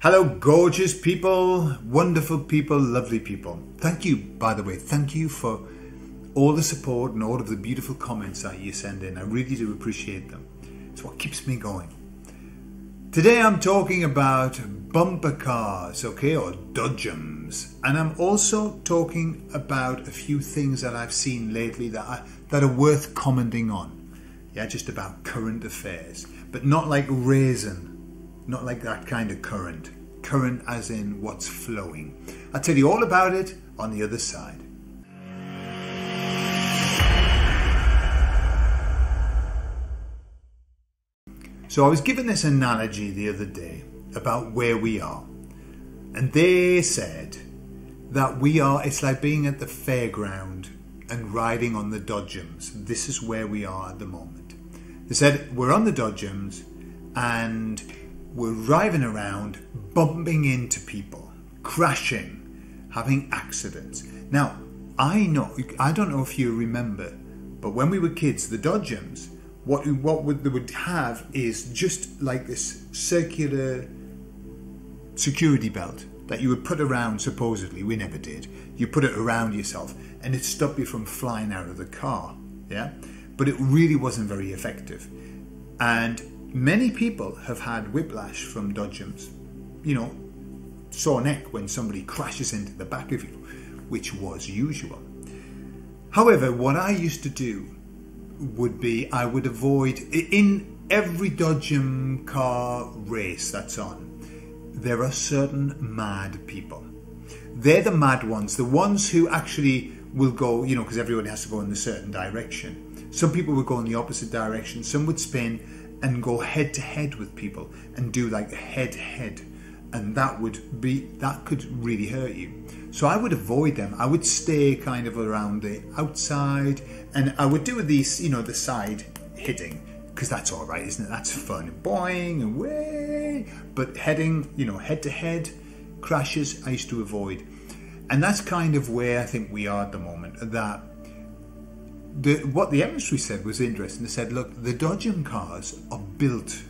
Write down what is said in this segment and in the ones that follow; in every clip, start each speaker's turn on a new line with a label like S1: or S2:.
S1: Hello, gorgeous people, wonderful people, lovely people. Thank you, by the way, thank you for all the support and all of the beautiful comments that you send in. I really do appreciate them. It's what keeps me going. Today I'm talking about bumper cars, okay, or dodgems. And I'm also talking about a few things that I've seen lately that are worth commenting on. Yeah, just about current affairs, but not like raisin. Not like that kind of current. Current as in what's flowing. I'll tell you all about it on the other side. So I was given this analogy the other day about where we are. And they said that it's like being at the fairground and riding on the dodgems. This is where we are at the moment. They said we're on the dodgems and we're driving around, bumping into people, crashing, having accidents. Now, I don't know if you remember, but when we were kids, the dodgems, what they would have is just like this circular security belt that you would put around, supposedly, we never did. You put it around yourself and it stopped you from flying out of the car, yeah? But it really wasn't very effective. And many people have had whiplash from dodgems, sore neck when somebody crashes into the back of you, which was usual. However, what I used to do would be I would avoid, in every dodgem car race that's on, there are certain mad people. They're the mad ones, the ones who actually will go, because everyone has to go in a certain direction. Some people would go in the opposite direction, some would spin and go head to head with people and do like head to head, and that could really hurt you. So I would avoid them. I would stay kind of around the outside, and I would do these, the side hitting, because that's all right, isn't it? That's fun, boing and way. But heading, head to head crashes, I used to avoid, and that's kind of where I think we are at the moment. That what the industry said was interesting. They said, look, the dodgem cars are built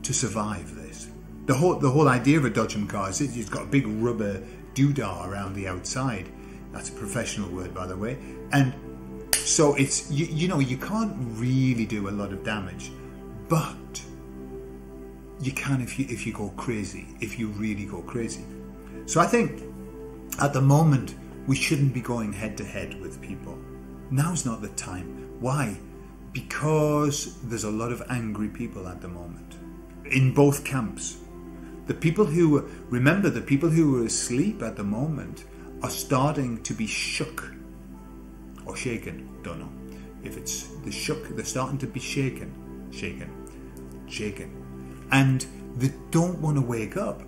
S1: to survive this. The whole idea of a dodgem car is it's got a big rubber doodah around the outside. That's a professional word, by the way. And so it's, you can't really do a lot of damage, but you can if you go crazy, if you really go crazy. So I think at the moment we shouldn't be going head to head with people. Now's not the time. Why? Because there's a lot of angry people at the moment in both camps. The people who were asleep at the moment are starting to be shook or shaken. Don't know if it's the shook. They're starting to be shaken, and they don't want to wake up.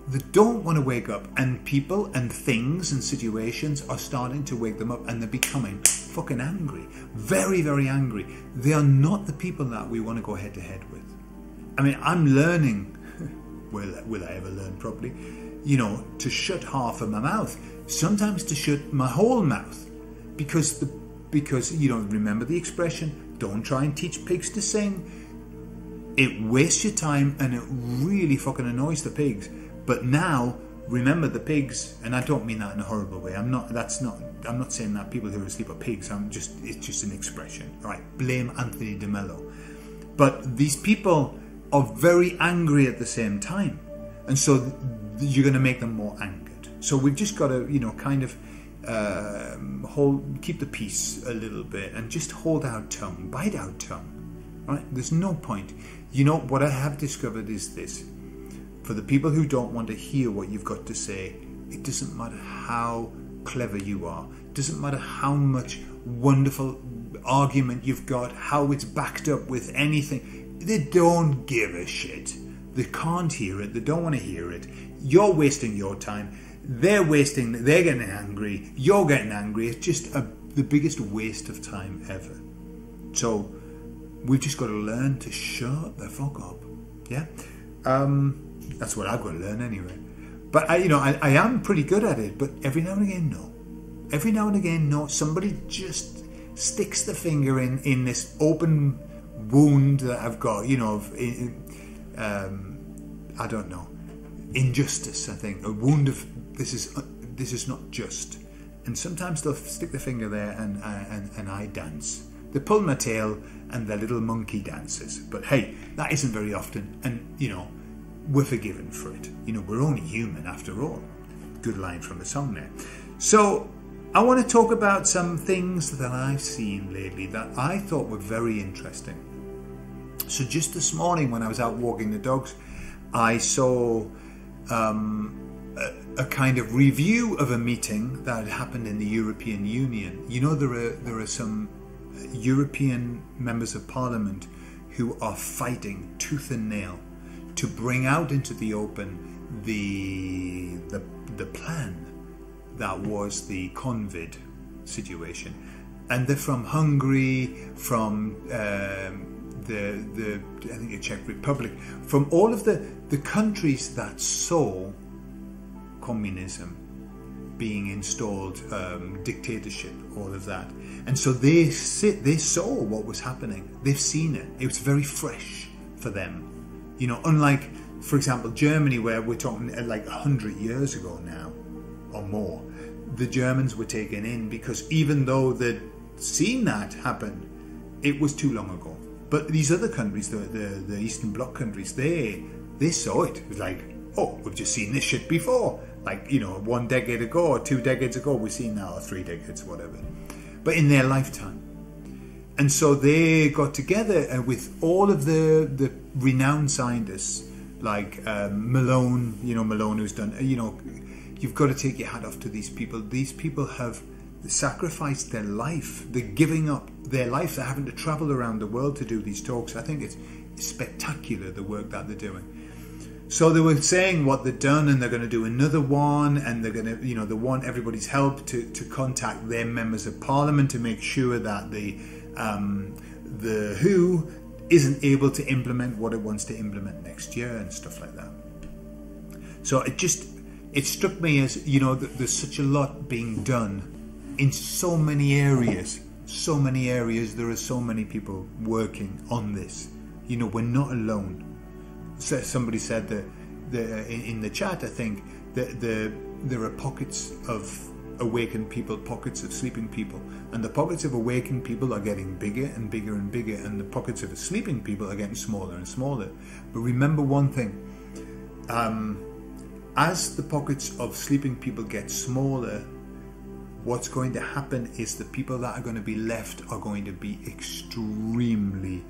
S1: And people and things and situations are starting to wake them up, and they're becoming fucking angry, very, very angry. They are not the people that we want to go head to head with. I mean, I'm learning. Will I ever learn properly? To shut half of my mouth. Sometimes to shut my whole mouth, because remember the expression, don't try and teach pigs to sing. It wastes your time and it really fucking annoys the pigs. But now, remember the pigs, and I don't mean that in a horrible way. I'm not saying that people who are asleep are pigs. It's just an expression, right? Blame Anthony DeMello. But these people are very angry at the same time, and so you're going to make them more angered. So we've just got to, keep the peace a little bit and just hold our tongue, bite our tongue. Right? There's no point. What I have discovered is this: for the people who don't want to hear what you've got to say, it doesn't matter how clever you are, it doesn't matter how much wonderful argument you've got, how it's backed up with anything. They don't give a shit. They can't hear it. They don't want to hear it. You're wasting your time. They're getting angry. You're getting angry. It's just the biggest waste of time ever. So we've just got to learn to shut the fuck up. Yeah? That's what I've got to learn anyway. But I am pretty good at it, but every now and again, no. Every now and again, no. Somebody just sticks the finger in this open wound that I've got, I don't know. injustice, I think, a wound of this is not just. And sometimes they'll stick their finger there and I dance. They pull my tail and their little monkey dances. But hey, that isn't very often, and we're forgiven for it. We're only human after all. Good line from the song there. So I want to talk about some things that I've seen lately that I thought were very interesting. So just this morning when I was out walking the dogs, I saw a kind of review of a meeting that had happened in the European Union. There are some European members of Parliament who are fighting tooth and nail to bring out into the open the plan that was the COVID situation, and they're from Hungary, from I think the Czech Republic, from all of the countries that saw communism being installed, dictatorship, all of that. And so they saw what was happening. They've seen it. It was very fresh for them. Unlike, for example, Germany, where we're talking like 100 years ago now or more, the Germans were taken in because even though they'd seen that happen, it was too long ago. But these other countries, the Eastern Bloc countries, they saw it. It was like, oh, we've just seen this shit before. Like, 1 decade ago or 2 decades ago, we've seen now, or 3 decades, whatever. But in their lifetime. And so they got together with all of the renowned scientists, like Malone, Malone who's done, you've got to take your hat off to these people. These people have sacrificed their life. They're giving up their life. They're having to travel around the world to do these talks. I think it's spectacular, the work that they're doing. So they were saying what they'd done, and they're going to do another one, and they're going to, they want everybody's help to contact their members of Parliament to make sure that the WHO isn't able to implement what it wants to implement next year and stuff like that. So it struck me as, that there's such a lot being done in so many areas. So many areas, there are so many people working on this. We're not alone. So somebody said that in the chat, I think, that there are pockets of awakened people, pockets of sleeping people, and the pockets of awakened people are getting bigger and bigger and bigger, and the pockets of sleeping people are getting smaller and smaller. But remember one thing, as the pockets of sleeping people get smaller, what's going to happen is the people that are going to be left are going to be extremely,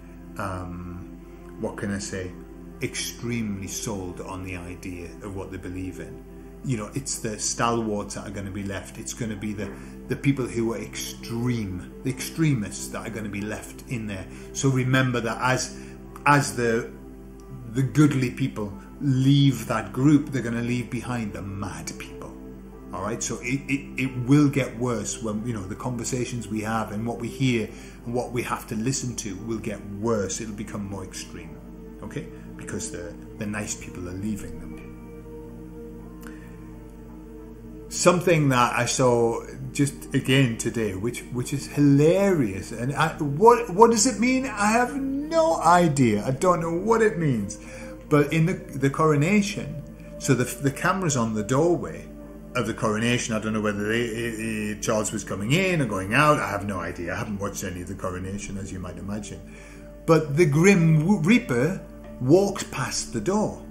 S1: extremely sold on the idea of what they believe in. It's the stalwarts that are going to be left. It's going to be the people who are the extremists that are going to be left in there. So remember that as the goodly people leave that group, they're going to leave behind the mad people. All right, so it will get worse when the conversations we have and what we hear and what we have to listen to will get worse. It'll become more extreme. Okay, because the nice people are leaving them. Something that I saw just again today, which is hilarious, and what does it mean? I have no idea. I don't know what it means. But in the coronation, so the camera's on the doorway of the coronation. I don't know whether Charles was coming in or going out. I have no idea. I haven't watched any of the coronation, as you might imagine. But the Grim Reaper walks past the door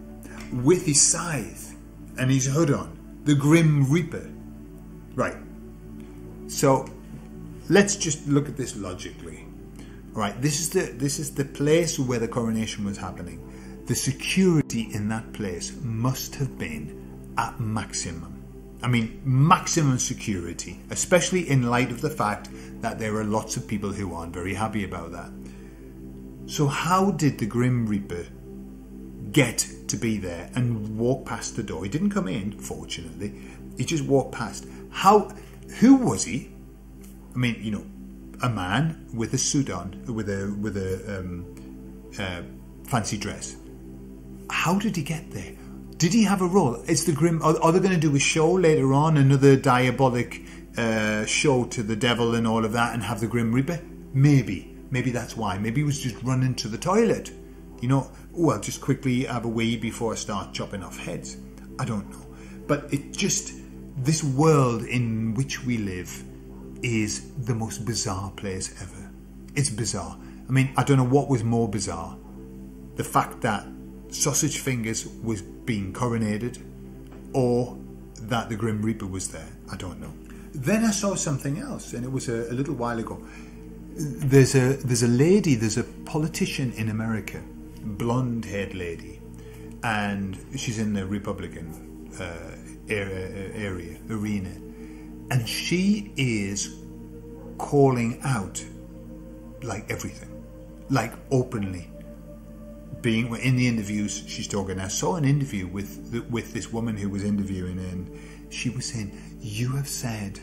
S1: with his scythe and his hood on. The Grim Reaper. Right. So let's just look at this logically. All right. This is the place where the coronation was happening. The security in that place must have been at maximum. I mean, maximum security, especially in light of the fact that there are lots of people who aren't very happy about that. So how did the Grim Reaper get to be there and walk past the door? He didn't come in, fortunately. He just walked past. Who was he? I mean, a man with a suit on, with a fancy dress. How did he get there? Did he have a role? It's the Grim. Are they going to do a show later on, another diabolic show to the devil and all of that, and have the Grim Reaper? Maybe that's why. Maybe he was just running to the toilet. I'll just quickly have a wee before I start chopping off heads. I don't know. But it just, this world in which we live is the most bizarre place ever. It's bizarre. I mean, I don't know what was more bizarre. The fact that Sausage Fingers was being coronated, or that the Grim Reaper was there. I don't know. Then I saw something else, and it was a little while ago. There's a lady, there's a politician in America, blonde-haired lady, and she's in the Republican arena, and she is calling out like everything, like openly. Being in the interviews, she's talking. I saw an interview with this woman who was interviewing, and she was saying, "You have said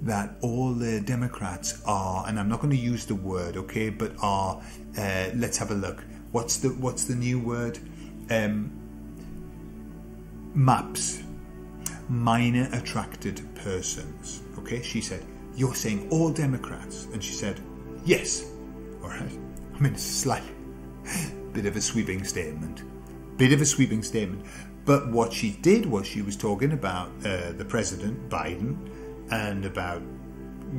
S1: that all the Democrats are," and I'm not going to use the word, okay, but are. Let's have a look. What's the new word? MAPs, minor attracted persons. Okay, she said, "You're saying all Democrats," and she said, "Yes." All right. I mean, it's slightly. Bit of a sweeping statement. But what she did was she was talking about the President, Biden, and about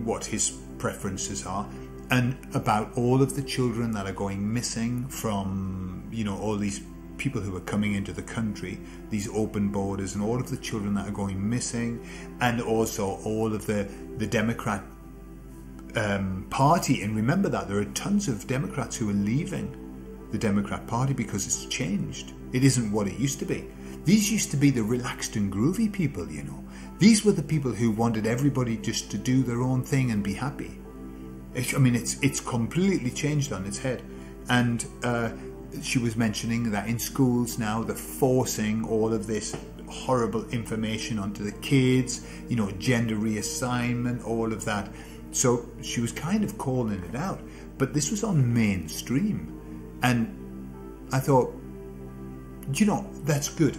S1: what his preferences are, and about all of the children that are going missing from, all these people who are coming into the country, these open borders, and all of the children that are going missing, and also all of the Democrat Party. And remember that there are tons of Democrats who are leaving the Democrat Party because it's changed. It isn't what it used to be. These used to be the relaxed and groovy people, These were the people who wanted everybody just to do their own thing and be happy. I mean, it's completely changed on its head. And she was mentioning that in schools now they're forcing all of this horrible information onto the kids, gender reassignment, all of that. So she was kind of calling it out. But this was on mainstream. And I thought, that's good.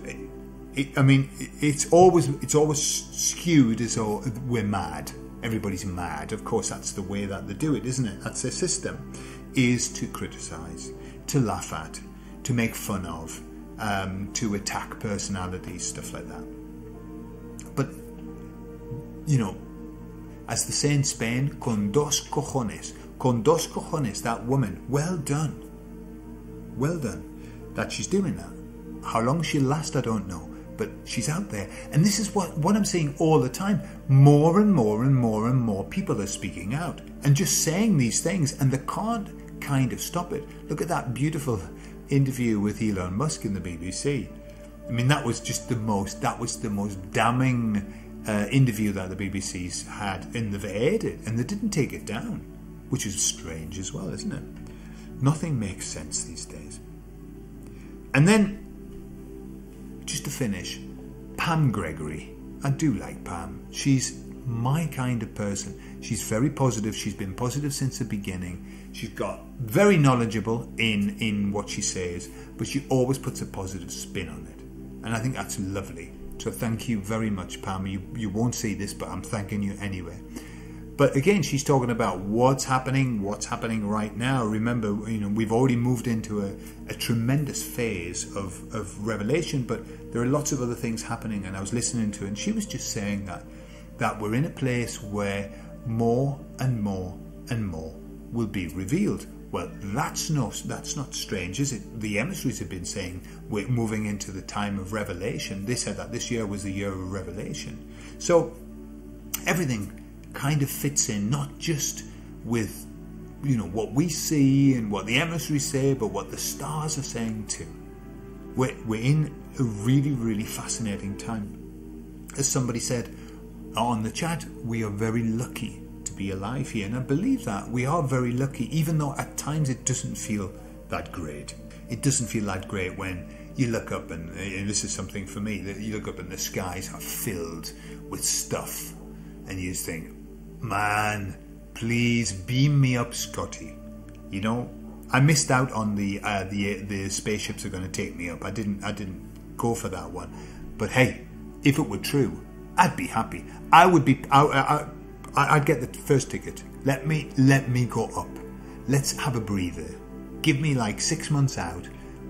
S1: It's always skewed as though we're mad. Everybody's mad. Of course, that's the way that they do it, isn't it? That's their system, is to criticise, to laugh at, to make fun of, to attack personalities, stuff like that. But, as they say in Spain, con dos cojones. Con dos cojones, that woman, well done. Well done that she's doing that. How long she'll last, I don't know, but she's out there. And this is what I'm seeing all the time. More and more and more and more people are speaking out and just saying these things, and they can't kind of stop it. Look at that beautiful interview with Elon Musk in the BBC. I mean, that was the most damning interview that the BBC's had, and they've aired it, and they didn't take it down, which is strange as well, isn't it? Nothing makes sense these days. And then, just to finish, Pam Gregory. I do like Pam. She's my kind of person. She's very positive. She's been positive since the beginning. She's got very knowledgeable in what she says, but she always puts a positive spin on it. And I think that's lovely. So thank you very much, Pam. You won't see this, but I'm thanking you anyway. But again, she's talking about what's happening right now. Remember, we've already moved into a tremendous phase of revelation, but there are lots of other things happening. And I was listening to her, and she was just saying that we're in a place where more and more and more will be revealed. Well, that's not strange, is it? The emissaries have been saying we're moving into the time of revelation. They said that this year was the year of revelation. So everything kind of fits in, not just with what we see and what the emissaries say, but what the stars are saying too. We're in a really, really fascinating time. As somebody said on the chat, we are very lucky to be alive here, and I believe that we are very lucky, even though at times it doesn't feel that great. It doesn't feel that great when you look up and this is something for me, that you look up and the skies are filled with stuff, and you just think, man, please beam me up, Scotty. I missed out on the spaceships are going to take me up. I didn't go for that one. But hey, if it were true, I'd be happy. I'd get the first ticket. Let me go up. Let's have a breather. Give me like 6 months out.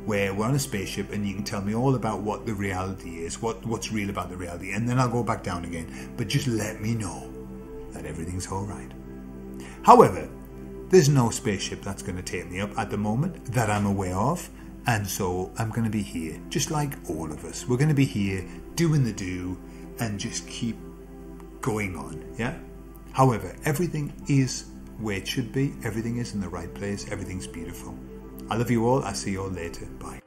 S1: where we're on a spaceship and you can tell me all about what the reality is, what's real about the reality, and then I'll go back down again. But just let me know that everything's all right. However, there's no spaceship that's going to take me up at the moment that I'm aware of, and so I'm going to be here, just like all of us. We're going to be here doing the do and just keep going on, yeah? However, everything is where it should be. Everything is in the right place. Everything's beautiful. I love you all. I'll see you all later. Bye.